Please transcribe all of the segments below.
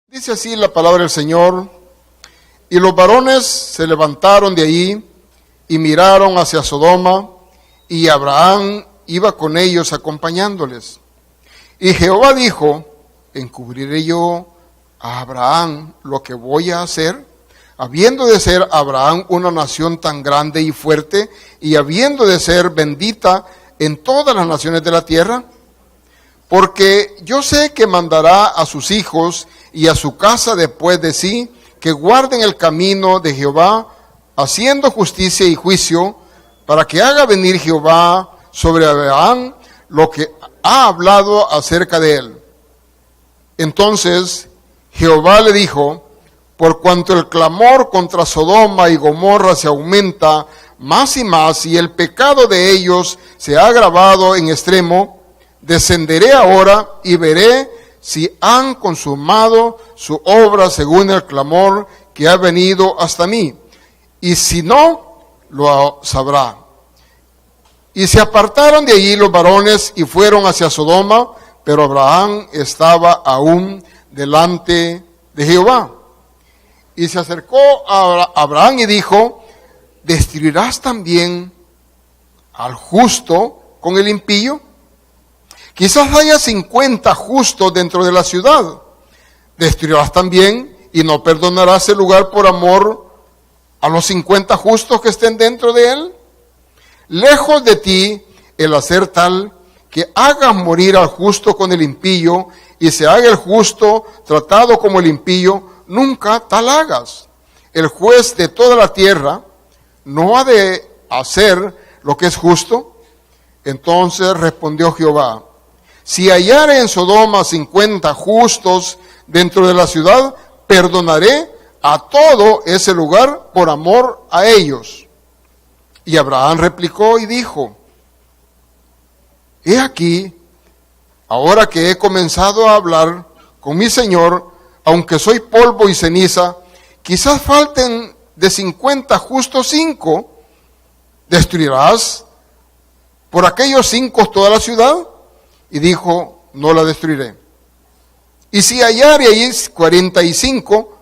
Dice así la palabra del Señor: y los varones se levantaron de allí y miraron hacia Sodoma, y Abraham iba con ellos acompañándoles. Y Jehová dijo: ¿encubriré yo a Abraham lo que voy a hacer? Habiendo de ser Abraham una nación tan grande y fuerte, y habiendo de ser bendita en todas las naciones de la tierra. Porque yo sé que mandará a sus hijos y a su casa después de sí, que guarden el camino de Jehová, haciendo justicia y juicio, para que haga venir Jehová sobre Abraham lo que ha hablado acerca de él. Entonces Jehová le dijo: por cuanto el clamor contra Sodoma y Gomorra se aumenta más y más, y el pecado de ellos se ha agravado en extremo, descenderé ahora y veré si han consumado su obra según el clamor que ha venido hasta mí, y si no, lo sabrá. Y se apartaron de allí los varones y fueron hacia Sodoma, pero Abraham estaba aún delante de Jehová. Y se acercó a Abraham y dijo: ¿destruirás también al justo con el impío? Quizás haya 50 justos dentro de la ciudad. ¿Destruirás también y no perdonarás el lugar por amor a los 50 justos que estén dentro de él? Lejos de ti el hacer tal que hagas morir al justo con el impío, y se haga el justo tratado como el impío, nunca tal hagas. El juez de toda la tierra no ha de hacer lo que es justo. Entonces respondió Jehová: si hallare en Sodoma 50 justos dentro de la ciudad, perdonaré a todo ese lugar por amor a ellos. Y Abraham replicó y dijo: he aquí, ahora que he comenzado a hablar con mi Señor, aunque soy polvo y ceniza, quizás falten de 50 justos 5. ¿Destruirás por aquellos 5 toda la ciudad? Y dijo: no la destruiré. Y si hallare allí 45,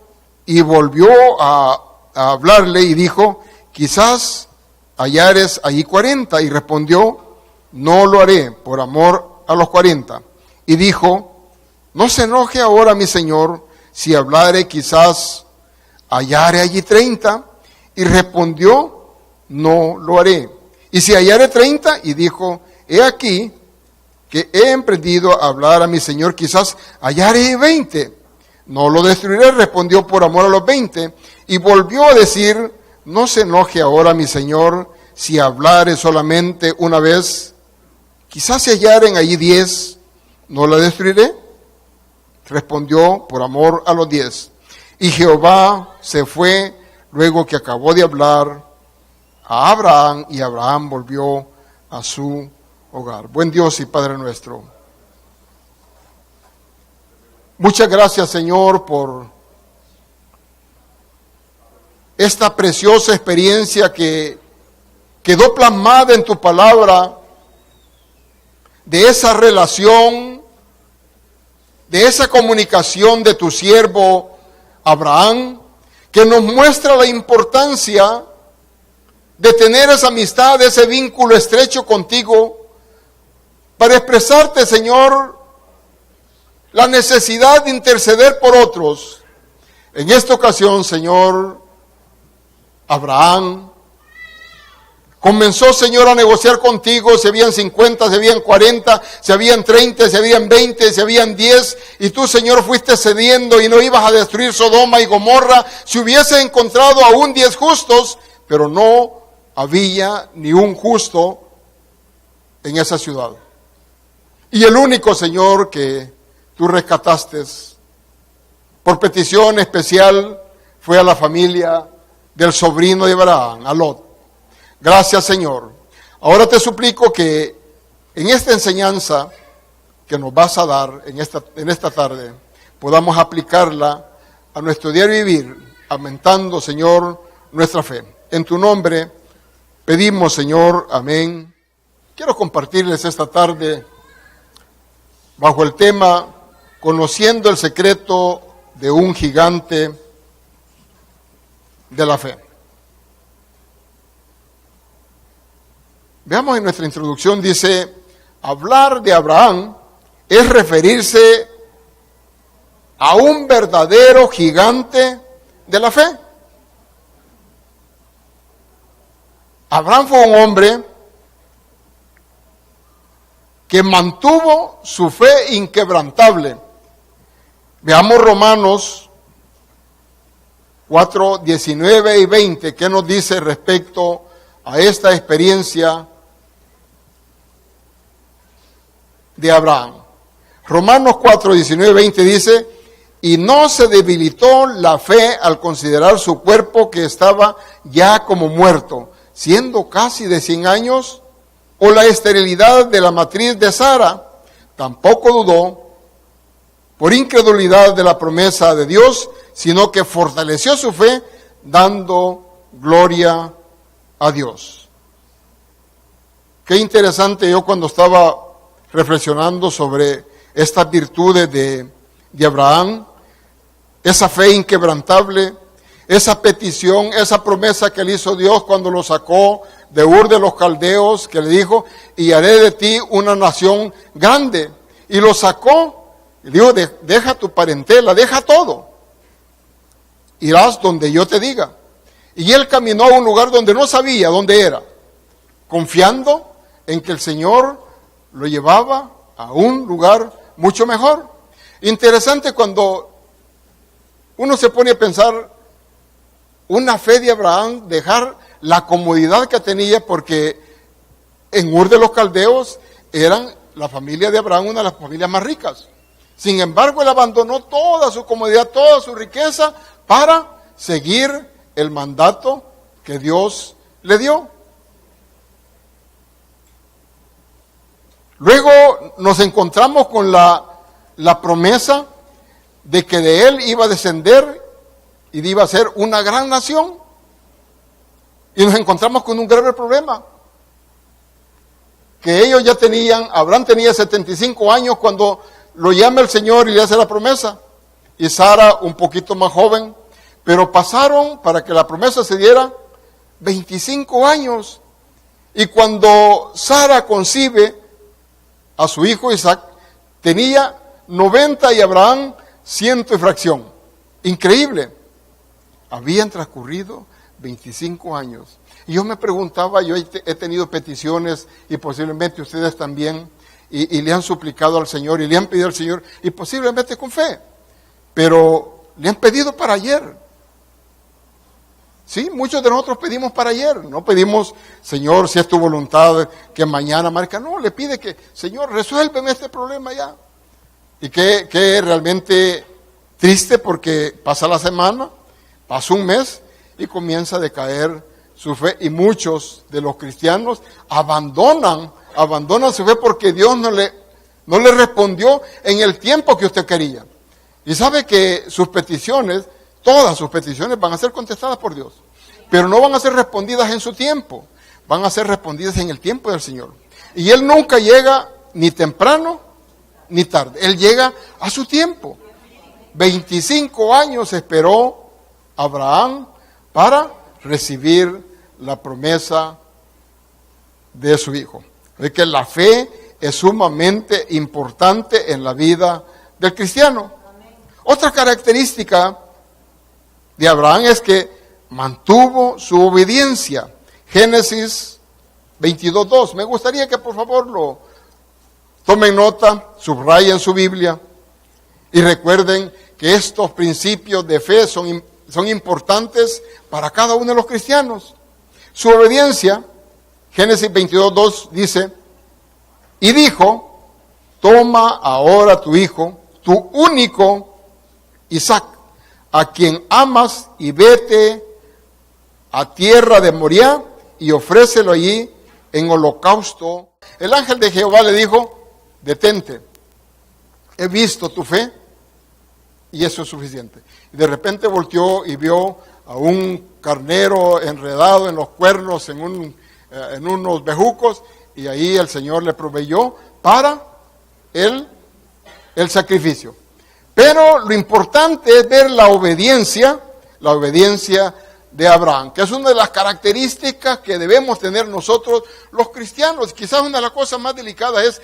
y volvió a hablarle y dijo: quizás hallares allí 40. Y respondió: no lo haré por amor a los 40. Y dijo: no se enoje ahora mi señor, si hablare quizás hallare allí 30. Y respondió: no lo haré. Y si hallare 30, y dijo: he aquí que he emprendido a hablar a mi señor, quizás hallare 20. No lo destruiré, respondió, por amor a los 20. Y volvió a decir: no se enoje ahora mi señor, si hablare solamente una vez, quizás se hallaren allí 10, ¿no la destruiré? Respondió: por amor a los 10. Y Jehová se fue luego que acabó de hablar a Abraham, y Abraham volvió a su hogar. Buen Dios y Padre nuestro, muchas gracias, Señor, por esta preciosa experiencia que quedó plasmada en tu palabra, de esa relación, de esa comunicación de tu siervo Abraham, que nos muestra la importancia de tener esa amistad, ese vínculo estrecho contigo, para expresarte, Señor, la necesidad de interceder por otros. En esta ocasión, Señor, Abraham comenzó, Señor, a negociar contigo. Si habían 50, si habían 40, si habían 30, si habían 20, si habían 10. Y tú, Señor, fuiste cediendo y no ibas a destruir Sodoma y Gomorra si hubieses encontrado aún 10 justos, pero no había ni un justo en esa ciudad. Y el único, Señor, que tú rescataste por petición especial fue a la familia del sobrino de Abraham, a Lot. Gracias, Señor. Ahora te suplico que en esta enseñanza que nos vas a dar en esta tarde, podamos aplicarla a nuestro diario vivir, aumentando, Señor, nuestra fe. En tu nombre pedimos, Señor, amén. Quiero compartirles esta tarde bajo el tema Conociendo el secreto de un gigante de la fe. Veamos en nuestra introducción, dice, hablar de Abraham es referirse a un verdadero gigante de la fe. Abraham fue un hombre que mantuvo su fe inquebrantable. Veamos Romanos 4, 19 y 20, ¿qué nos dice respecto a esta experiencia de Abraham? Romanos 4, 19 y 20 dice, y no se debilitó la fe al considerar su cuerpo que estaba ya como muerto, siendo casi de 100 años, o la esterilidad de la matriz de Sara, tampoco dudó por incredulidad de la promesa de Dios, sino que fortaleció su fe dando gloria a Dios. Qué interesante, yo cuando estaba reflexionando sobre estas virtudes de Abraham, esa fe inquebrantable, esa petición, esa promesa que le hizo Dios cuando lo sacó de Ur de los Caldeos, que le dijo, y haré de ti una nación grande. Y lo sacó, y dijo, deja tu parentela, deja todo. Irás donde yo te diga. Y él caminó a un lugar donde no sabía dónde era, confiando en que el Señor lo llevaba a un lugar mucho mejor. Interesante cuando uno se pone a pensar, una fe de Abraham, dejar la comodidad que tenía, porque en Ur de los Caldeos eran la familia de Abraham una de las familias más ricas. Sin embargo, él abandonó toda su comodidad, toda su riqueza para seguir el mandato que Dios le dio. Luego nos encontramos con la promesa de que de él iba a descender y iba a ser una gran nación. Y nos encontramos con un grave problema. Que ellos ya tenían, Abraham tenía 75 años cuando lo llama el Señor y le hace la promesa. Y Sara un poquito más joven. Pero pasaron, para que la promesa se diera, 25 años. Y cuando Sara concibe a su hijo Isaac, tenía 90 y Abraham 100 y fracción. Increíble. Habían transcurrido 25 años. Y yo me preguntaba, yo he tenido peticiones y posiblemente ustedes también, y le han suplicado al Señor y le han pedido al Señor, y posiblemente con fe, pero le han pedido para ayer. Sí, muchos de nosotros pedimos para ayer, no pedimos, Señor, si es tu voluntad que mañana marca, no, le pide que, Señor, resuélveme este problema ya. Y que realmente triste, porque pasa la semana, pasa un mes y comienza a decaer su fe, y muchos de los cristianos abandonan su fe porque Dios no le respondió en el tiempo que usted quería. Y sabe que sus peticiones, todas sus peticiones van a ser contestadas por Dios, pero no van a ser respondidas en su tiempo, van a ser respondidas en el tiempo del Señor. Y Él nunca llega ni temprano ni tarde, Él llega a su tiempo. 25 años esperó Abraham para recibir la promesa de su hijo. Es que la fe es sumamente importante en la vida del cristiano. Otra característica de Abraham es que mantuvo su obediencia. Génesis 22:2. Me gustaría que por favor lo tomen nota, subrayen su Biblia y recuerden que estos principios de fe son importantes para cada uno de los cristianos. Su obediencia, Génesis 22:2 dice, y dijo, toma ahora tu hijo, tu único Isaac, a quien amas, y vete a tierra de Moriah y ofrécelo allí en holocausto. El ángel de Jehová le dijo, detente, he visto tu fe y eso es suficiente. Y de repente volteó y vio a un carnero enredado en los cuernos en en unos bejucos, y ahí el Señor le proveyó para el sacrificio. Pero lo importante es ver la obediencia de Abraham, que es una de las características que debemos tener nosotros los cristianos. Quizás una de las cosas más delicadas es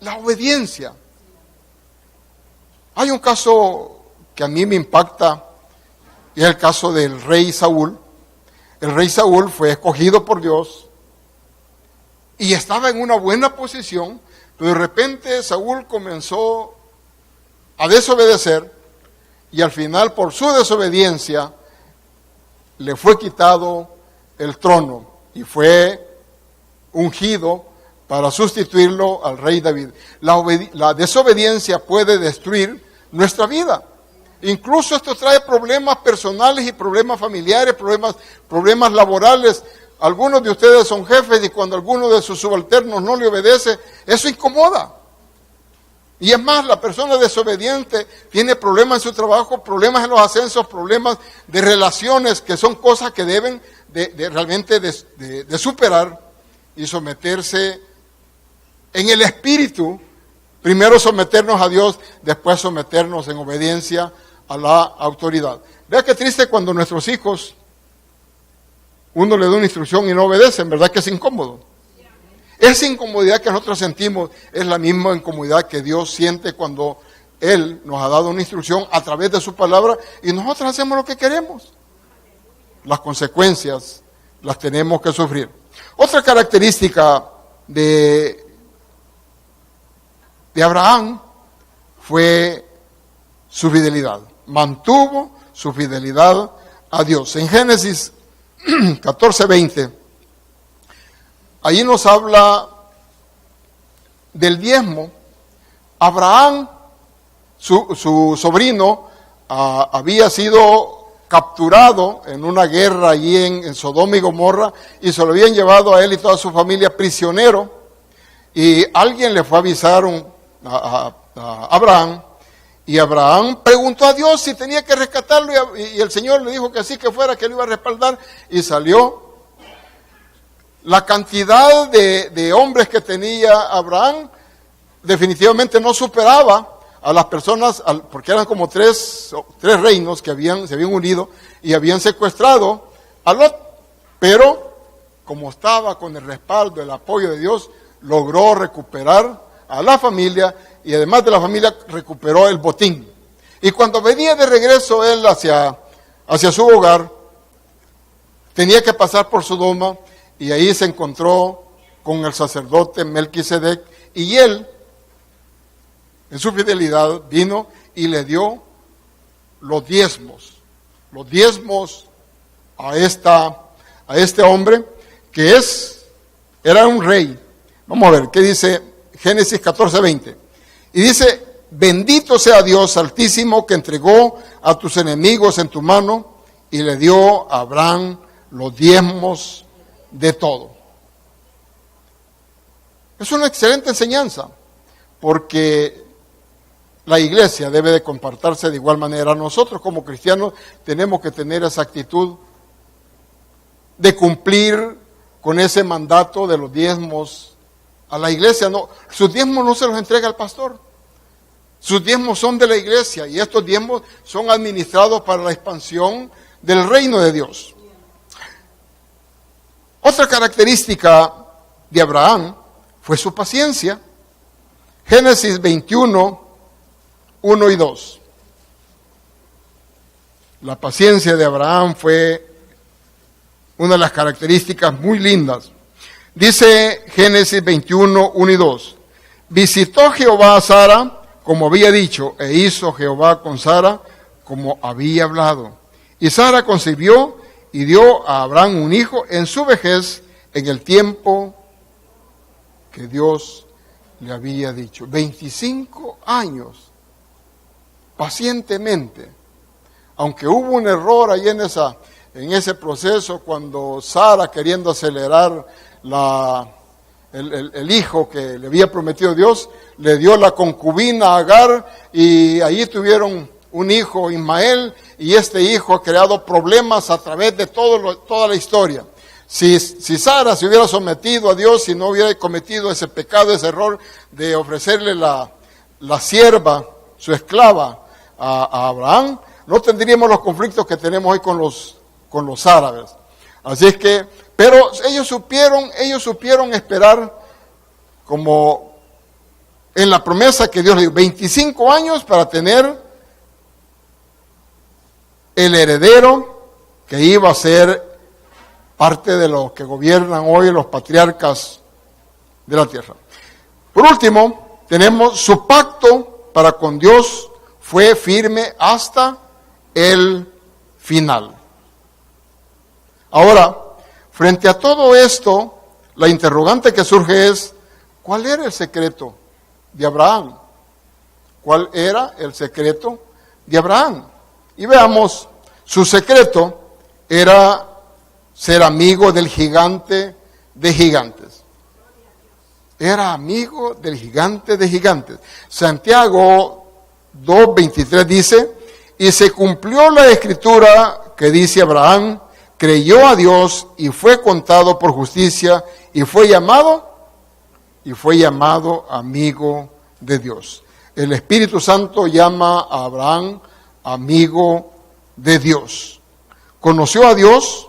la obediencia. Hay un caso que a mí me impacta, y es el caso del rey Saúl. El rey Saúl fue escogido por Dios y estaba en una buena posición, pero de repente Saúl comenzó a desobedecer, y al final, por su desobediencia, le fue quitado el trono y fue ungido para sustituirlo al rey David. La desobediencia puede destruir nuestra vida. Incluso esto trae problemas personales y problemas familiares, problemas laborales. Algunos de ustedes son jefes, y cuando alguno de sus subalternos no le obedece, eso incomoda. Y es más, la persona desobediente tiene problemas en su trabajo, problemas en los ascensos, problemas de relaciones, que son cosas que deben realmente de superar y someterse en el espíritu. Primero someternos a Dios, después someternos en obediencia a la autoridad. Vea qué triste cuando nuestros hijos, uno le da una instrucción y no obedecen, ¿verdad que es incómodo? Esa incomodidad que nosotros sentimos es la misma incomodidad que Dios siente cuando Él nos ha dado una instrucción a través de su palabra y nosotros hacemos lo que queremos. Las consecuencias las tenemos que sufrir. Otra característica de Abraham fue su fidelidad. Mantuvo su fidelidad a Dios. En Génesis 14:20, ahí nos habla del diezmo. Abraham, su sobrino, había sido capturado en una guerra allí en Sodoma y Gomorra, y se lo habían llevado a él y toda su familia prisionero, y alguien le fue a avisar a Abraham, y Abraham preguntó a Dios si tenía que rescatarlo, y el Señor le dijo que sí, que fuera, que lo iba a respaldar, y salió. La cantidad de hombres que tenía Abraham definitivamente no superaba a las personas, porque eran como tres reinos que se habían unido y habían secuestrado a Lot, pero como estaba con el respaldo, el apoyo de Dios, logró recuperar a la familia, y además de la familia recuperó el botín. Y cuando venía de regreso él hacia su hogar, tenía que pasar por Sodoma, y ahí se encontró con el sacerdote Melquisedec, y él, en su fidelidad, vino y le dio los diezmos a este hombre, que era un rey. Vamos a ver, ¿qué dice Génesis 14:20? Y dice: bendito sea Dios Altísimo, que entregó a tus enemigos en tu mano, y le dio a Abraham los diezmos de todo. Es una excelente enseñanza, porque la iglesia debe de comportarse de igual manera. Nosotros como cristianos tenemos que tener esa actitud de cumplir con ese mandato de los diezmos a la iglesia. No, sus diezmos no se los entrega al pastor. Sus diezmos son de la iglesia, y estos diezmos son administrados para la expansión del reino de Dios. Otra característica de Abraham fue su paciencia. Génesis 21, 1 y 2. La paciencia de Abraham fue una de las características muy lindas. Dice Génesis 21, 1 y 2. Visitó Jehová a Sara como había dicho, e hizo Jehová con Sara como había hablado. Y Sara concibió y dio a Abraham un hijo en su vejez, en el tiempo que Dios le había dicho. 25 años, pacientemente. Aunque hubo un error ahí en ese proceso, cuando Sara, queriendo acelerar el hijo que le había prometido Dios, le dio la concubina a Agar, y allí tuvieron un hijo, Ismael, y este hijo ha creado problemas a través de toda la historia. Si Sara se hubiera sometido a Dios, si no hubiera cometido ese pecado, ese error de ofrecerle la sierva, su esclava, a Abraham, no tendríamos los conflictos que tenemos hoy con los árabes. Así es que, pero ellos supieron esperar como en la promesa que Dios le dio, 25 años para tener el heredero que iba a ser parte de los que gobiernan hoy los patriarcas de la tierra. Por último, tenemos su pacto para con Dios fue firme hasta el final. Ahora, frente a todo esto, la interrogante que surge es, ¿cuál era el secreto de Abraham? ¿Cuál era el secreto de Abraham? Y veamos, su secreto era ser amigo del gigante de gigantes. Era amigo del gigante de gigantes. Santiago 2:23 dice, y se cumplió la escritura que dice Abraham, creyó a Dios y fue contado por justicia y fue llamado amigo de Dios. El Espíritu Santo llama a Abraham amigo de Dios. Conoció a Dios,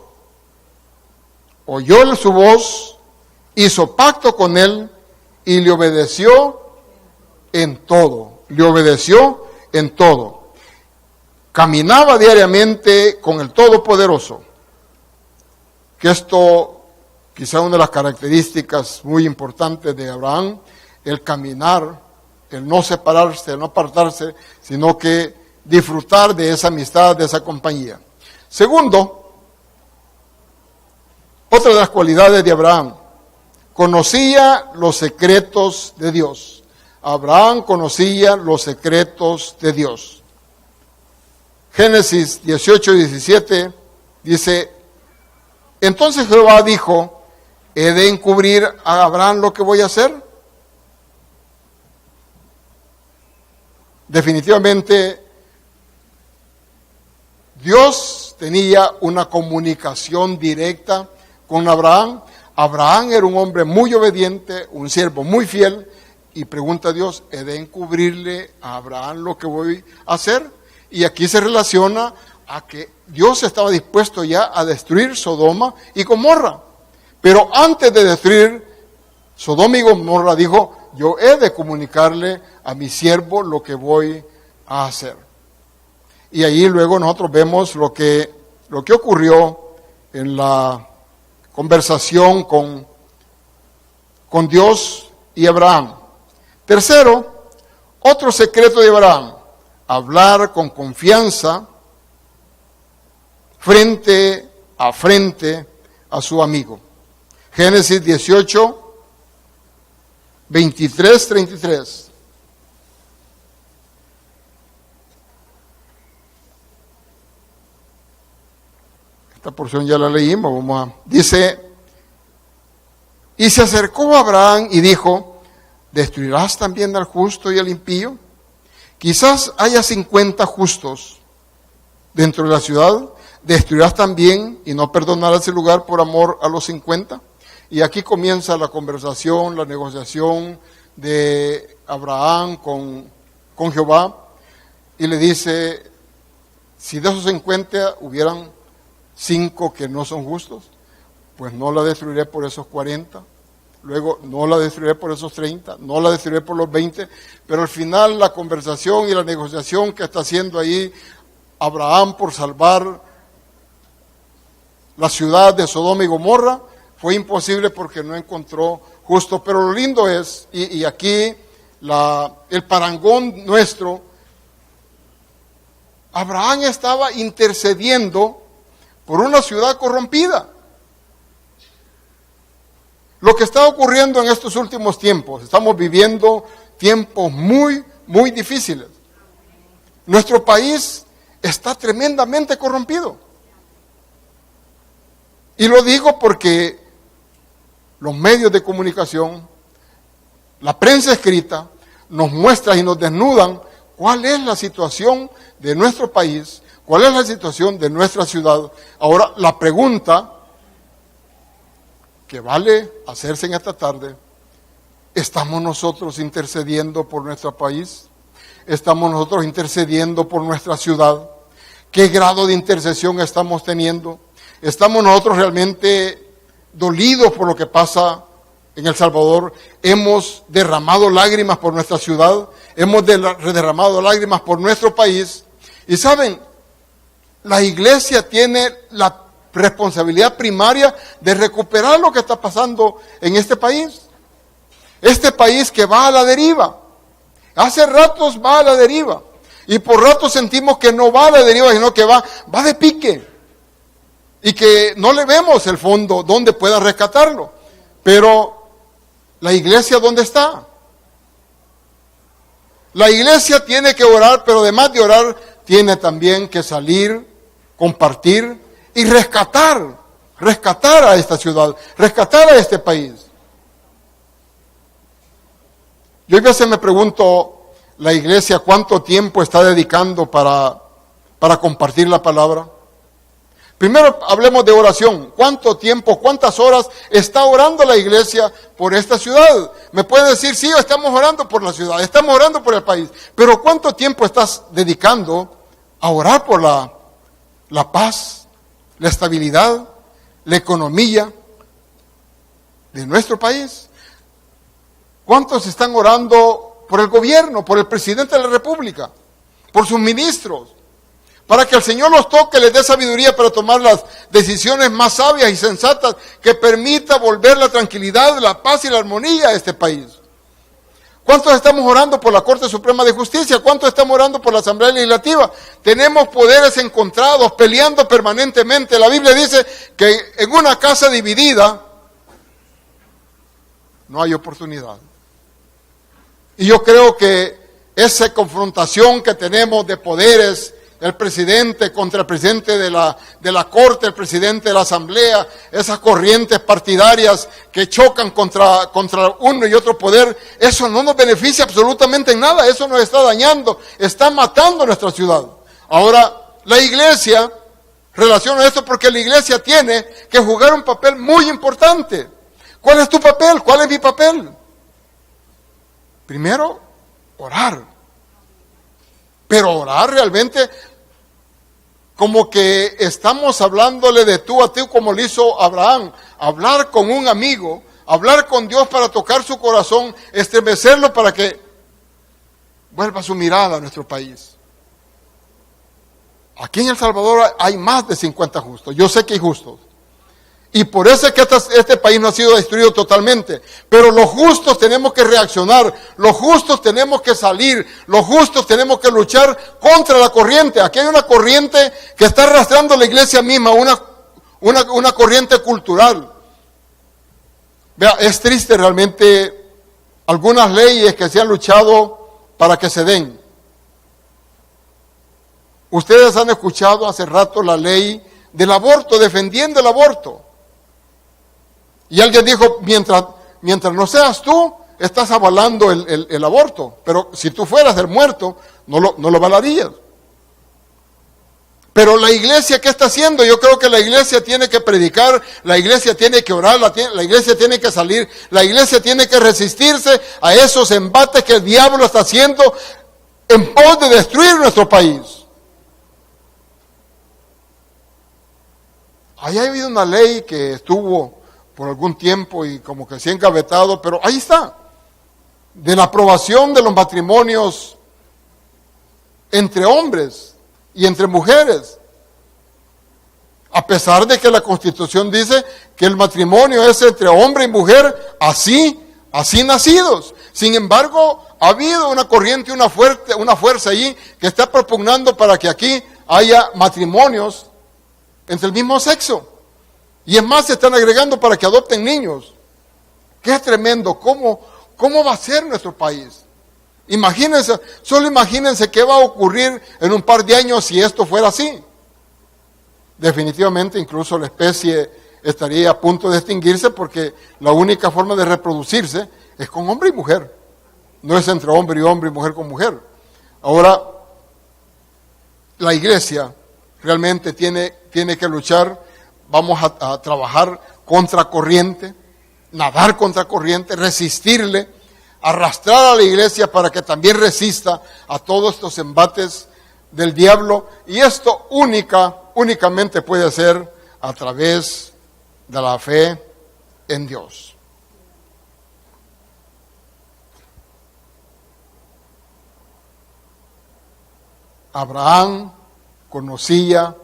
oyó su voz, hizo pacto con él y le obedeció en todo. Le obedeció en todo. Caminaba diariamente con el Todopoderoso. Que esto, quizá una de las características muy importantes de Abraham, el caminar, el no separarse, el no apartarse, sino que disfrutar de esa amistad, de esa compañía. Segundo, otra de las cualidades de Abraham, conocía los secretos de Dios. Abraham conocía los secretos de Dios. Génesis 18:17 dice, entonces Jehová dijo, ¿he de encubrir a Abraham lo que voy a hacer? Definitivamente, Dios tenía una comunicación directa con Abraham. Abraham era un hombre muy obediente, un siervo muy fiel, y pregunta a Dios, ¿he de encubrirle a Abraham lo que voy a hacer? Y aquí se relaciona a que Dios estaba dispuesto ya a destruir Sodoma y Gomorra. Pero antes de destruir Sodoma y Gomorra dijo, yo he de comunicarle a mi siervo lo que voy a hacer. Y ahí luego nosotros vemos lo que ocurrió en la conversación con Dios y Abraham. Tercero, otro secreto de Abraham, hablar con confianza frente a su amigo. Génesis 18, 23, 33. Esta porción ya la leímos, dice, y se acercó a Abraham y dijo, ¿destruirás también al justo y al impío? Quizás haya 50 justos dentro de la ciudad, ¿destruirás también y no perdonarás el lugar por amor a los 50? Y aquí comienza la conversación, la negociación de Abraham con Jehová, y le dice, si de esos 50 hubieran 5 que no son justos, pues no la destruiré por esos 40, luego no la destruiré por esos 30, no la destruiré por los 20, pero al final la conversación y la negociación que está haciendo ahí Abraham por salvar la ciudad de Sodoma y Gomorra fue imposible porque no encontró justo. Pero lo lindo es, y aquí el parangón nuestro, Abraham estaba intercediendo por una ciudad corrompida. Lo que está ocurriendo en estos últimos tiempos, estamos viviendo tiempos muy, muy difíciles. Nuestro país está tremendamente corrompido. Y lo digo porque los medios de comunicación, la prensa escrita, nos muestran y nos desnudan cuál es la situación de nuestro país, cuál es la situación de nuestra ciudad. Ahora, la pregunta que vale hacerse en esta tarde. ¿Estamos nosotros intercediendo por nuestro país? ¿Estamos nosotros intercediendo por nuestra ciudad? ¿Qué grado de intercesión estamos teniendo? ¿Estamos nosotros realmente dolidos por lo que pasa en El Salvador? ¿Hemos derramado lágrimas por nuestra ciudad? ¿Hemos derramado lágrimas por nuestro país? Y saben, la iglesia tiene la responsabilidad primaria de recuperar lo que está pasando en este país. Este país que va a la deriva. Hace ratos va a la deriva. Y por ratos sentimos que no va a la deriva, sino que va de pique. Y que no le vemos el fondo donde pueda rescatarlo. Pero la iglesia, ¿dónde está? La iglesia tiene que orar, pero además de orar, tiene también que salir, compartir y rescatar a esta ciudad, rescatar a este país. Yo a veces me pregunto, la iglesia, ¿cuánto tiempo está dedicando para compartir la palabra? Primero hablemos de oración. ¿Cuánto tiempo, cuántas horas está orando la iglesia por esta ciudad? Me puede decir, sí, estamos orando por la ciudad, estamos orando por el país. Pero ¿cuánto tiempo estás dedicando a orar por la paz, la estabilidad, la economía de nuestro país? ¿Cuántos están orando por el gobierno, por el presidente de la República, por sus ministros? Para que el Señor los toque, les dé sabiduría para tomar las decisiones más sabias y sensatas que permita volver la tranquilidad, la paz y la armonía a este país. ¿Cuántos estamos orando por la Corte Suprema de Justicia? ¿Cuántos estamos orando por la Asamblea Legislativa? Tenemos poderes encontrados, peleando permanentemente. La Biblia dice que en una casa dividida no hay oportunidad. Y yo creo que esa confrontación que tenemos de poderes, el presidente contra el presidente de la Corte, el presidente de la Asamblea, esas corrientes partidarias que chocan contra uno y otro poder, eso no nos beneficia absolutamente en nada, eso nos está dañando, está matando nuestra ciudad. Ahora, la iglesia relaciona esto porque la iglesia tiene que jugar un papel muy importante. ¿Cuál es tu papel? ¿Cuál es mi papel? Primero, orar. Pero orar realmente como que estamos hablándole de tú a tú como lo hizo Abraham. Hablar con un amigo, hablar con Dios para tocar su corazón, estremecerlo para que vuelva su mirada a nuestro país. Aquí en El Salvador hay más de 50 justos. Yo sé que hay justos. Y por eso es que este país no ha sido destruido totalmente. Pero los justos tenemos que reaccionar, los justos tenemos que salir, los justos tenemos que luchar contra la corriente. Aquí hay una corriente que está arrastrando la iglesia misma, una corriente cultural. Vea, es triste realmente algunas leyes que se han luchado para que se den. Ustedes han escuchado hace rato la ley del aborto, defendiendo el aborto. Y alguien dijo, mientras no seas tú, estás avalando el aborto. Pero si tú fueras el muerto, no lo avalarías. Pero la iglesia, ¿qué está haciendo? Yo creo que la iglesia tiene que predicar, la iglesia tiene que orar, la iglesia tiene que salir, la iglesia tiene que resistirse a esos embates que el diablo está haciendo en pos de destruir nuestro país. Ahí ha habido una ley que estuvo por algún tiempo y como que se ha engavetado, pero ahí está, de la aprobación de los matrimonios entre hombres y entre mujeres, a pesar de que la Constitución dice que el matrimonio es entre hombre y mujer, así nacidos. Sin embargo, ha habido una corriente, una fuerza allí que está propugnando para que aquí haya matrimonios entre el mismo sexo. Y es más, se están agregando para que adopten niños. ¡Qué tremendo! ¿Cómo va a ser nuestro país? Imagínense, solo imagínense qué va a ocurrir en un par de años si esto fuera así. Definitivamente, incluso la especie estaría a punto de extinguirse porque la única forma de reproducirse es con hombre y mujer. No es entre hombre y mujer con mujer. Ahora, la iglesia realmente tiene que luchar. Vamos a trabajar contra corriente, nadar contra corriente, resistirle, arrastrar a la iglesia para que también resista a todos estos embates del diablo. Y esto únicamente puede ser a través de la fe en Dios. Abraham conocía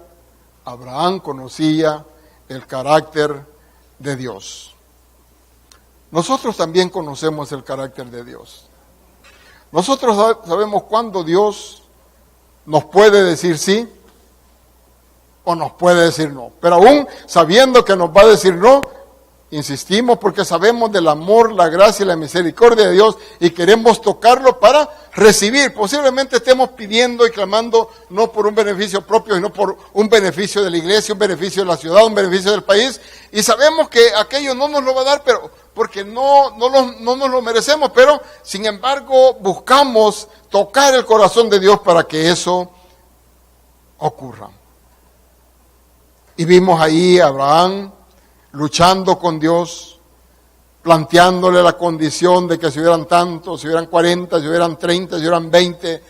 el carácter de Dios. Nosotros también conocemos el carácter de Dios. Nosotros sabemos cuándo Dios nos puede decir sí o nos puede decir no. Pero aún sabiendo que nos va a decir no, insistimos porque sabemos del amor, la gracia y la misericordia de Dios y queremos tocarlo para recibir. Posiblemente estemos pidiendo y clamando no por un beneficio propio, sino por un beneficio de la iglesia, un beneficio de la ciudad, un beneficio del país. Y sabemos que aquello no nos lo va a dar, pero porque no nos lo merecemos, pero sin embargo buscamos tocar el corazón de Dios para que eso ocurra. Y vimos ahí a Abraham luchando con Dios, planteándole la condición de que si hubieran tantos, si hubieran 40, si hubieran 30, si hubieran 20.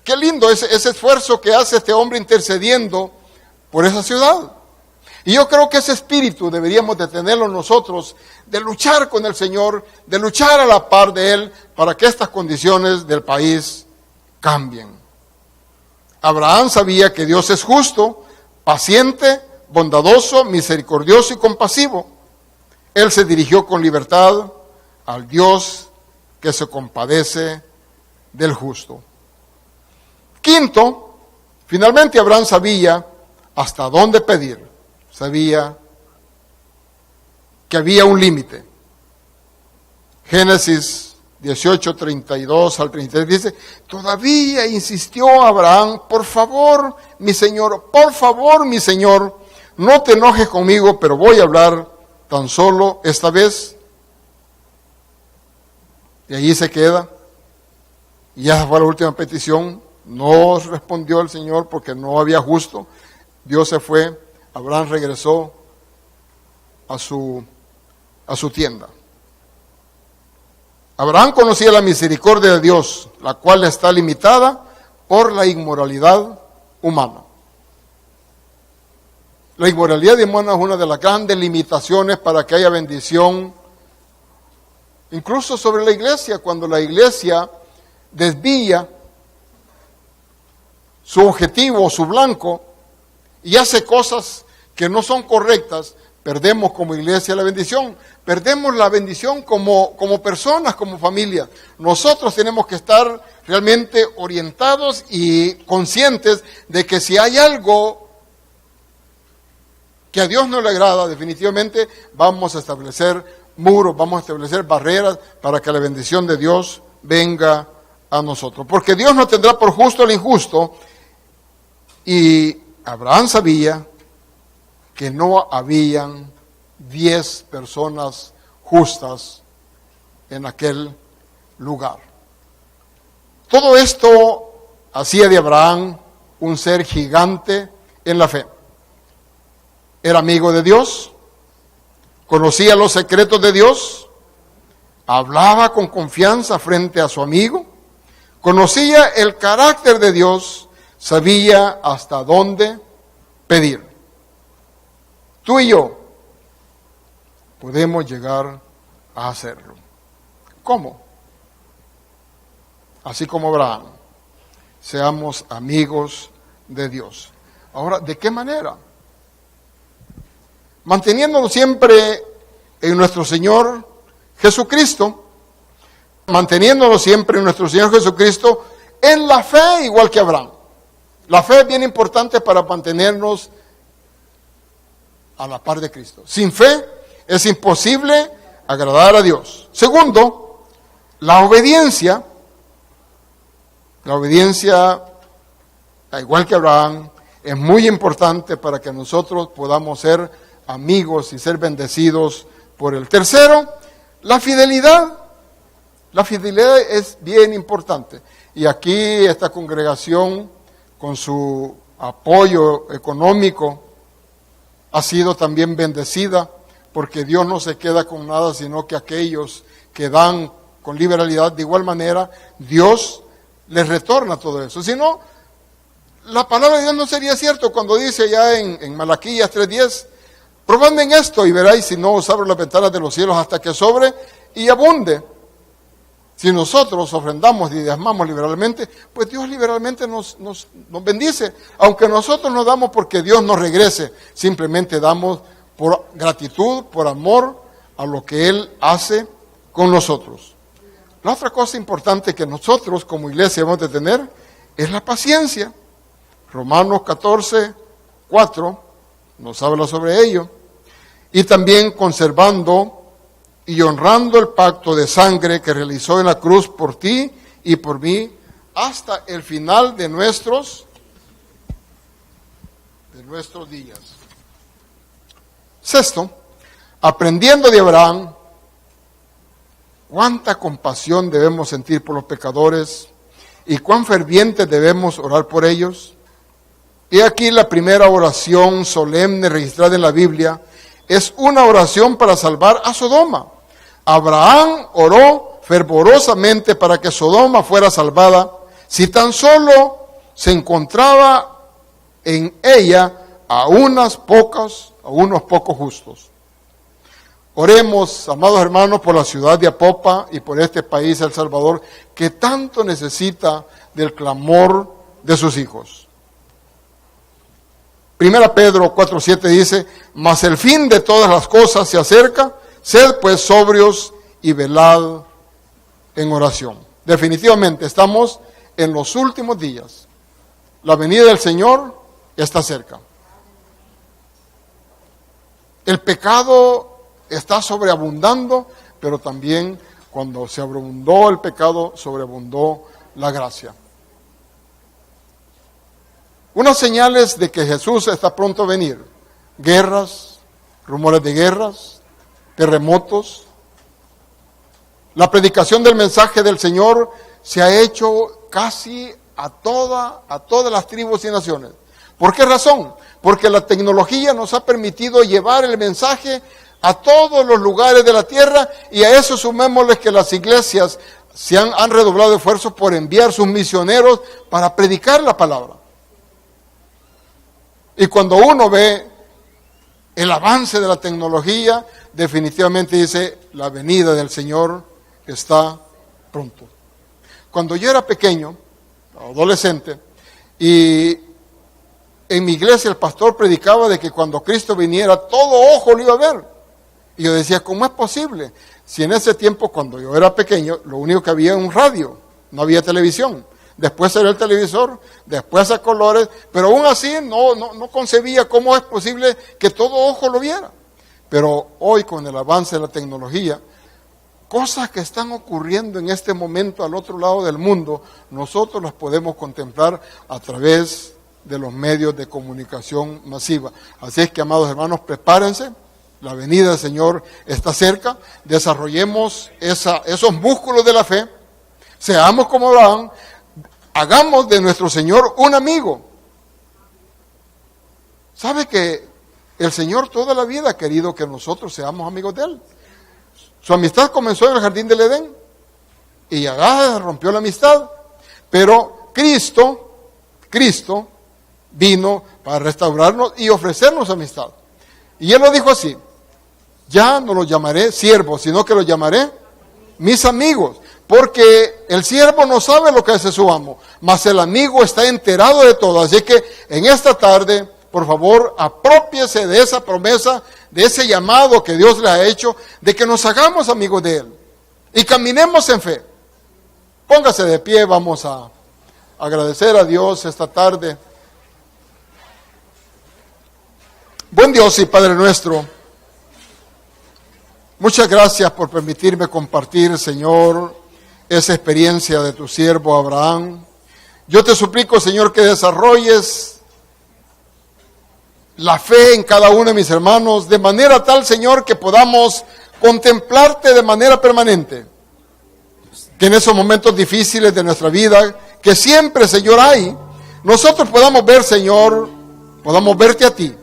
Qué lindo ese esfuerzo que hace este hombre intercediendo por esa ciudad. Y yo creo que ese espíritu deberíamos de tenerlo nosotros, de luchar con el Señor, de luchar a la par de Él, para que estas condiciones del país cambien. Abraham sabía que Dios es justo, paciente, bondadoso, misericordioso y compasivo. Él se dirigió con libertad al Dios que se compadece del justo. Quinto, finalmente Abraham sabía hasta dónde pedir. Sabía que había un límite. Génesis 18, 32 al 33 dice, todavía insistió Abraham, por favor, mi Señor, no te enojes conmigo, pero voy a hablar tan solo esta vez. Y allí se queda. Y ya fue la última petición. No respondió el Señor porque no había justo. Dios se fue. Abraham regresó a su tienda. Abraham conocía la misericordia de Dios, la cual está limitada por la inmoralidad humana. La inmoralidad humana es una de las grandes limitaciones para que haya bendición, incluso sobre la iglesia. Cuando la iglesia desvía su objetivo, su blanco, y hace cosas que no son correctas, perdemos como iglesia la bendición, perdemos la bendición como personas, como familia. Nosotros tenemos que estar realmente orientados y conscientes de que si hay algo que a Dios no le agrada, definitivamente vamos a establecer muros, vamos a establecer barreras para que la bendición de Dios venga a nosotros. Porque Dios no tendrá por justo al injusto, y Abraham sabía que no habían 10 personas justas en aquel lugar. Todo esto hacía de Abraham un ser gigante en la fe. Era amigo de Dios, conocía los secretos de Dios, hablaba con confianza frente a su amigo, conocía el carácter de Dios, sabía hasta dónde pedir. Tú y yo podemos llegar a hacerlo. ¿Cómo? Así como Abraham, seamos amigos de Dios. Ahora, ¿de qué manera? Manteniéndonos siempre en nuestro Señor Jesucristo, manteniéndonos siempre en nuestro Señor Jesucristo, en la fe igual que Abraham. La fe es bien importante para mantenernos a la par de Cristo. Sin fe es imposible agradar a Dios. Segundo, la obediencia. La obediencia, igual que Abraham, es muy importante para que nosotros podamos ser amigos y ser bendecidos por Él. Tercero, la fidelidad. La fidelidad es bien importante. Y aquí esta congregación, con su apoyo económico, ha sido también bendecida porque Dios no se queda con nada, sino que aquellos que dan con liberalidad, de igual manera, Dios les retorna todo eso. Si no, la palabra de Dios no sería cierto cuando dice ya en Malaquías 3:10, probadme en esto y veréis si no os abro las ventanas de los cielos hasta que sobre y abunde. Si nosotros ofrendamos y diezmamos liberalmente, pues Dios liberalmente nos bendice. Aunque nosotros no damos porque Dios nos regrese, simplemente damos por gratitud, por amor a lo que Él hace con nosotros. La otra cosa importante que nosotros como iglesia hemos de tener es la paciencia. Romanos 14:4 nos habla sobre ello. Y también conservando y honrando el pacto de sangre que realizó en la cruz por ti y por mí hasta el final de nuestros días. Sexto, aprendiendo de Abraham, cuánta compasión debemos sentir por los pecadores y cuán ferviente debemos orar por ellos. He aquí la primera oración solemne registrada en la Biblia, es una oración para salvar a Sodoma. Abraham oró fervorosamente para que Sodoma fuera salvada, si tan solo se encontraba en ella a unos pocos justos. Oremos, amados hermanos, por la ciudad de Apopa y por este país, El Salvador, que tanto necesita del clamor de sus hijos. 1 Pedro 4:7 dice, mas el fin de todas las cosas se acerca, sed pues sobrios y velad en oración. Definitivamente estamos en los últimos días. La venida del Señor está cerca. El pecado está sobreabundando, pero también cuando se abundó el pecado, sobreabundó la gracia. Unas señales de que Jesús está pronto a venir: guerras, rumores de guerras, terremotos. La predicación del mensaje del Señor se ha hecho casi a todas las tribus y naciones. ¿Por qué razón? Porque la tecnología nos ha permitido llevar el mensaje a todos los lugares de la tierra, y a eso sumémosles que las iglesias han redoblado esfuerzos por enviar sus misioneros para predicar la palabra. Y cuando uno ve el avance de la tecnología, definitivamente dice, la venida del Señor está pronto. Cuando yo era pequeño, adolescente, y en mi iglesia el pastor predicaba de que cuando Cristo viniera, todo ojo lo iba a ver. Y yo decía, ¿cómo es posible? Si en ese tiempo, cuando yo era pequeño, lo único que había era un radio, no había televisión. Después salió el televisor, después a colores, pero aún así no concebía cómo es posible que todo ojo lo viera. Pero hoy, con el avance de la tecnología, cosas que están ocurriendo en este momento al otro lado del mundo, nosotros las podemos contemplar a través de los medios de comunicación masiva. Así es que, amados hermanos, prepárense, la venida del Señor está cerca, desarrollemos esos músculos de la fe, seamos como Abraham, hagamos de nuestro Señor un amigo. ¿Sabe que el Señor toda la vida ha querido que nosotros seamos amigos de Él? Su amistad comenzó en el jardín del Edén y Agar rompió la amistad, pero Cristo vino para restaurarnos y ofrecernos amistad. Y Él lo dijo así: ya no los llamaré siervos, sino que los llamaré mis amigos, porque el siervo no sabe lo que hace su amo, mas el amigo está enterado de todo. Así que en esta tarde, por favor, aprópiese de esa promesa, de ese llamado que Dios le ha hecho, de que nos hagamos amigos de Él y caminemos en fe. Póngase de pie, vamos a agradecer a Dios esta tarde. Buen Dios y Padre nuestro, muchas gracias por permitirme compartir, Señor, esa experiencia de tu siervo Abraham. Yo te suplico, Señor, que desarrolles la fe en cada uno de mis hermanos, de manera tal, Señor, que podamos contemplarte de manera permanente. Que en esos momentos difíciles de nuestra vida, que siempre, Señor, hay, nosotros podamos ver, Señor, podamos verte a ti.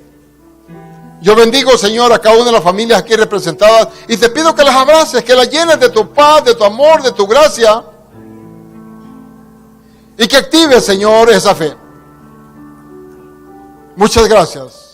Yo bendigo, Señor, a cada una de las familias aquí representadas y te pido que las abraces, que las llenes de tu paz, de tu amor, de tu gracia y que actives, Señor, esa fe. Muchas gracias.